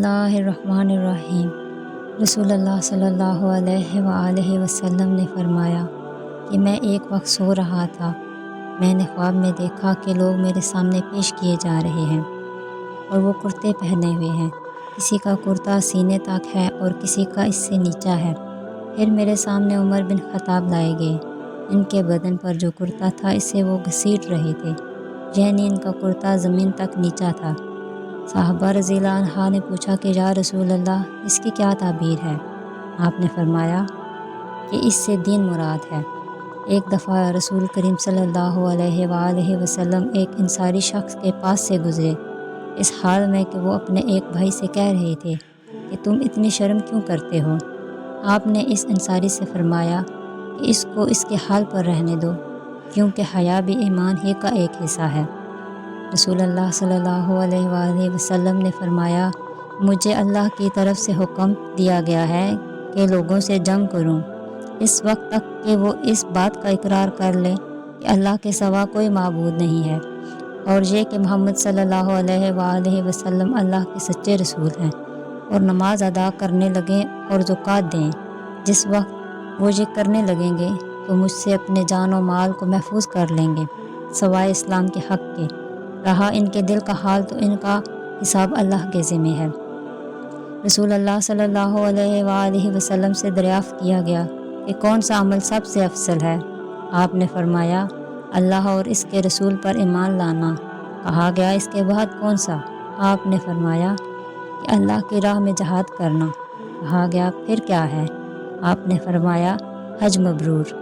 बिस्मिल्लाहिर्रहमानिर्रहीम। रसूलुल्लाह सल्लल्लाहु अलैहि वआलैहि वसल्लम ने फरमाया कि मैं एक वक्त सो रहा था। मैंने ख्वाब में देखा कि लोग मेरे सामने पेश किए जा रहे हैं और वो कुर्ते पहने हुए हैं। किसी का कुर्ता सीने तक है और किसी का इससे नीचा है। फिर मेरे सामने उमर बिन ख़त्ताब लाए गए। इनके बदन पर जो कुर्ता था इससे वो घसीट रहे थे, यानी इनका कुर्ता ज़मीन तक नीचा था। साहबा रज़ियल्लाहु अन्हा ने पूछा कि या रसूल अल्लाह, इसकी क्या ताबीर है? आपने फरमाया कि इससे दीन मुराद है। एक दफ़ा रसूल करीम सल्लल्लाहु अलैहि वसल्लम एक अंसारी शख्स के पास से गुज़रे, इस हाल में कि वो अपने एक भाई से कह रहे थे कि तुम इतनी शर्म क्यों करते हो? आपने इस अंसारी से फरमाया कि इसको इसके हाल पर रहने दो, क्योंकि हया भी ईमान ही का एक हिस्सा है। रसूलुल्लाह सल्लल्लाहु अलैहि वसल्लम ने फरमाया, मुझे अल्लाह की तरफ से हुक्म दिया गया है कि लोगों से जंग करूं, इस वक्त तक कि वो इस बात का इकरार कर लें कि अल्लाह के सिवा कोई माबूद नहीं है, और ये कि मोहम्मद सल्लल्लाहु अलैहि वसल्लम अल्लाह के सच्चे रसूल हैं, और नमाज अदा करने लगें और ज़कात दें। जिस वक्त वो ये करने लगेंगे तो मुझसे अपने जान और माल को महफूज कर लेंगे, सवाए इस्लाम के हक़ के। रहा इनके दिल का हाल तो इनका हिसाब अल्लाह के ज़िम्मे है। रसूलुल्लाह सल्लल्लाहु अलैहि वसल्लम से दरियाफ़्त किया गया कि कौन सा अमल सबसे अफसल है? आपने फरमाया, अल्लाह और इसके रसूल पर ईमान लाना। कहा गया, इसके बाद कौन सा? आपने फरमाया कि अल्लाह की राह में जहाद करना। कहा गया, फिर क्या है? आपने फरमाया, हज मबरूर।